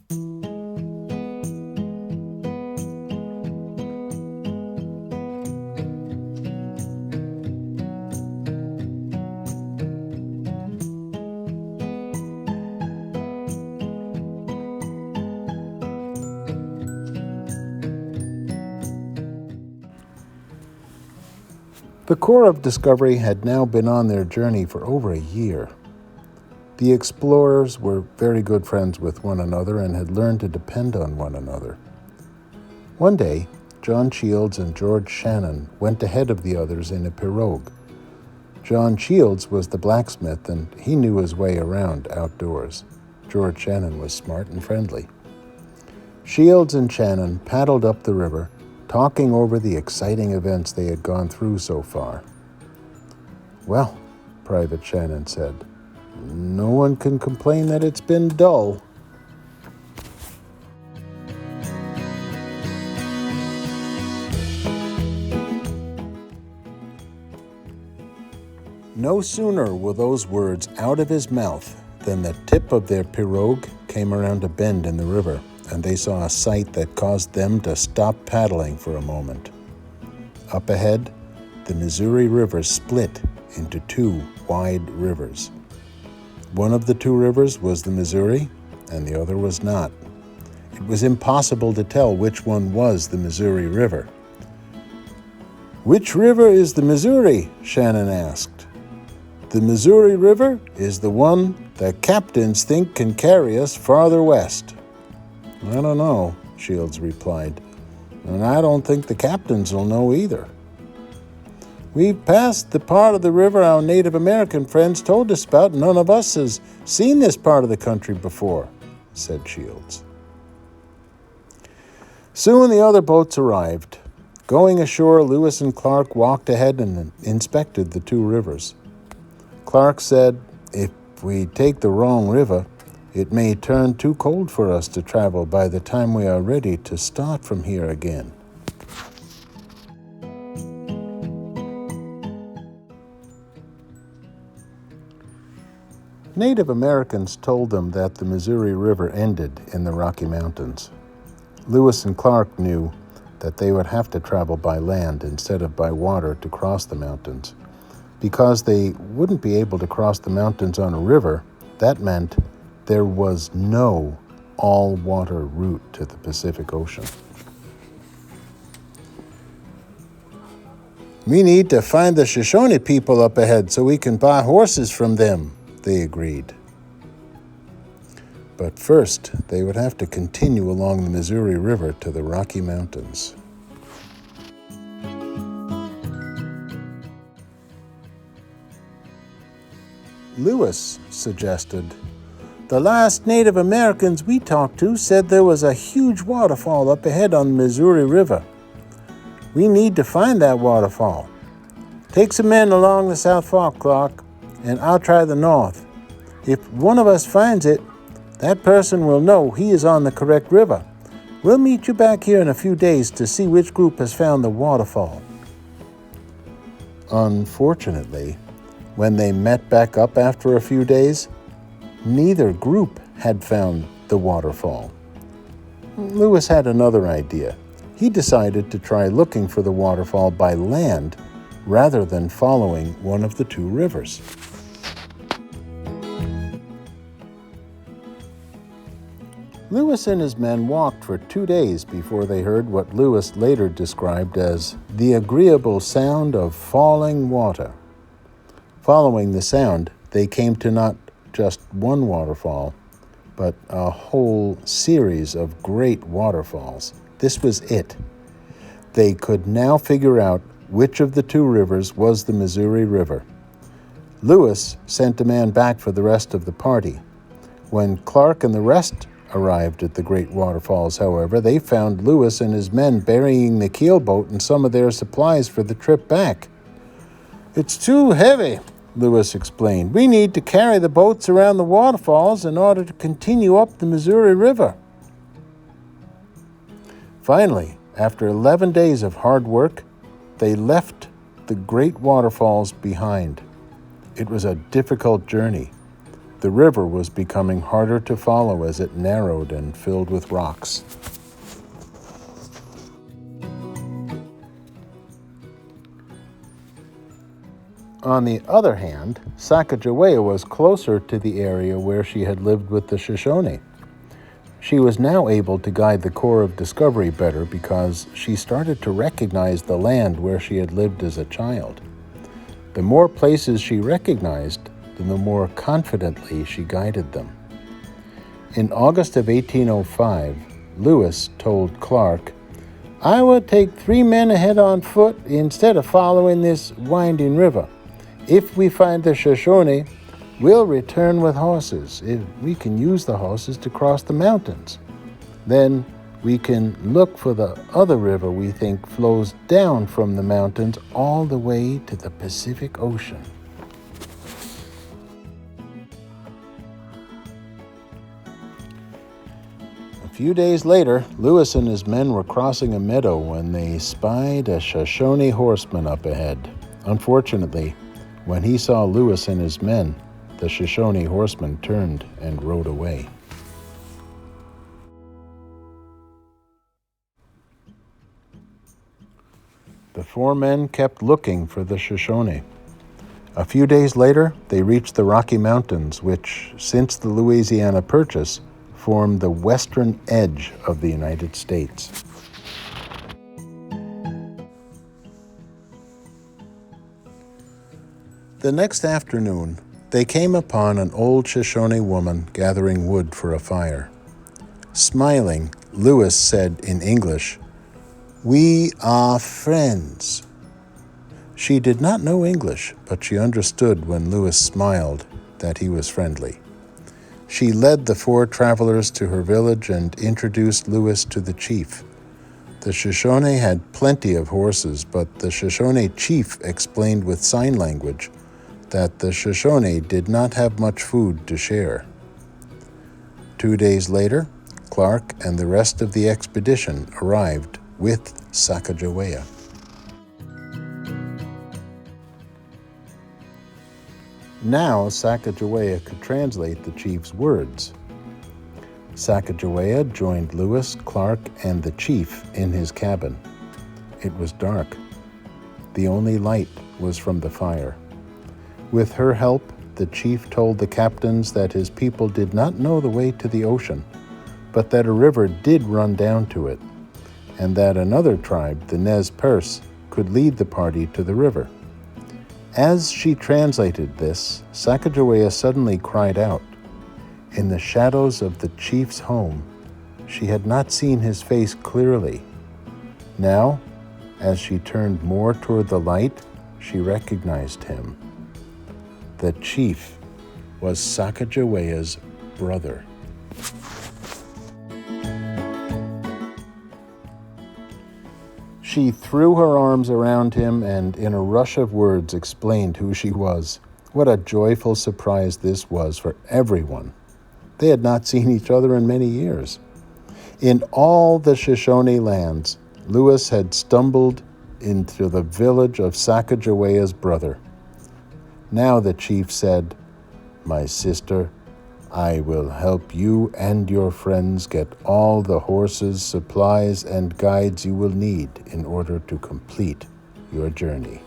The Corps of Discovery had now been on their journey for over a year. The explorers were very good friends with one another and had learned to depend on one another. One day, John Shields and George Shannon went ahead of the others in a pirogue. John Shields was the blacksmith, and he knew his way around outdoors. George Shannon was smart and friendly. Shields and Shannon paddled up the river, talking over the exciting events they had gone through so far. "Well," Private Shannon said, "no one can complain that it's been dull." No sooner were those words out of his mouth than the tip of their pirogue came around a bend in the river, and they saw a sight that caused them to stop paddling for a moment. Up ahead, the Missouri River split into two wide rivers. One of the two rivers was the Missouri, and the other was not. It was impossible to tell which one was the Missouri River. "Which river is the Missouri?" Shannon asked. "The Missouri River is the one the captains think can carry us farther west." "I don't know," Shields replied, "and I don't think the captains will know either." "We've passed the part of the river our Native American friends told us about. None of us has seen this part of the country before," said Shields. Soon the other boats arrived. Going ashore, Lewis and Clark walked ahead and inspected the two rivers. Clark said, "If we take the wrong river, it may turn too cold for us to travel by the time we are ready to start from here again." Native Americans told them that the Missouri River ended in the Rocky Mountains. Lewis and Clark knew that they would have to travel by land instead of by water to cross the mountains. Because they wouldn't be able to cross the mountains on a river, that meant there was no all-water route to the Pacific Ocean. "We need to find the Hoshone people up ahead so we can buy horses from them," they agreed. But first, they would have to continue along the Missouri River to the Rocky Mountains. Lewis suggested, "The last Native Americans we talked to said there was a huge waterfall up ahead on the Missouri River. We need to find that waterfall. Take some men along the South Fork, Clark, and I'll try the north. If one of us finds it, that person will know he is on the correct river. We'll meet you back here in a few days to see which group has found the waterfall." Unfortunately, when they met back up after a few days, neither group had found the waterfall. Lewis had another idea. He decided to try looking for the waterfall by land rather than following one of the two rivers. Lewis and his men walked for 2 days before they heard what Lewis later described as the agreeable sound of falling water. Following the sound, they came to not just one waterfall, but a whole series of great waterfalls. This was it. They could now figure out which of the two rivers was the Missouri River. Lewis sent a man back for the rest of the party. When Clark and the rest arrived at the great waterfalls, however, they found Lewis and his men burying the keelboat and some of their supplies for the trip back. "It's too heavy," Lewis explained. "We need to carry the boats around the waterfalls in order to continue up the Missouri River." Finally, after 11 days of hard work, they left the great waterfalls behind. It was a difficult journey. The river was becoming harder to follow as it narrowed and filled with rocks. On the other hand, Sacagawea was closer to the area where she had lived with the Shoshone. She was now able to guide the Corps of Discovery better because she started to recognize the land where she had lived as a child. The more places she recognized, the more confidently she guided them. In August of 1805, Lewis told Clark, "I will take 3 men ahead on foot instead of following this winding river. If we find the Shoshone, we'll return with horses. If we can use the horses to cross the mountains. Then we can look for the other river we think flows down from the mountains all the way to the Pacific Ocean." A few days later, Lewis and his men were crossing a meadow when they spied a Shoshone horseman up ahead. Unfortunately, when he saw Lewis and his men, the Shoshone horseman turned and rode away. The 4 men kept looking for the Shoshone. A few days later, they reached the Rocky Mountains, which, since the Louisiana Purchase, formed the western edge of the United States. The next afternoon, they came upon an old Shoshone woman gathering wood for a fire. Smiling, Lewis said in English, "We are friends." She did not know English, but she understood when Lewis smiled that he was friendly. She led the 4 travelers to her village and introduced Lewis to the chief. The Shoshone had plenty of horses, but the Shoshone chief explained with sign language that the Shoshone did not have much food to share. 2 days later, Clark and the rest of the expedition arrived with Sacajawea. Now Sacajawea could translate the chief's words. Sacajawea joined Lewis, Clark, and the chief in his cabin. It was dark. The only light was from the fire. With her help, the chief told the captains that his people did not know the way to the ocean, but that a river did run down to it, and that another tribe, the Nez Perce, could lead the party to the river. As she translated this, Sacagawea suddenly cried out. In the shadows of the chief's home, she had not seen his face clearly. Now, as she turned more toward the light, she recognized him. The chief was Sacagawea's brother. She threw her arms around him and, in a rush of words, explained who she was. What a joyful surprise this was for everyone. They had not seen each other in many years. In all the Shoshone lands, Lewis had stumbled into the village of Sacagawea's brother. Now the chief said, "My sister, I will help you and your friends get all the horses, supplies, and guides you will need in order to complete your journey."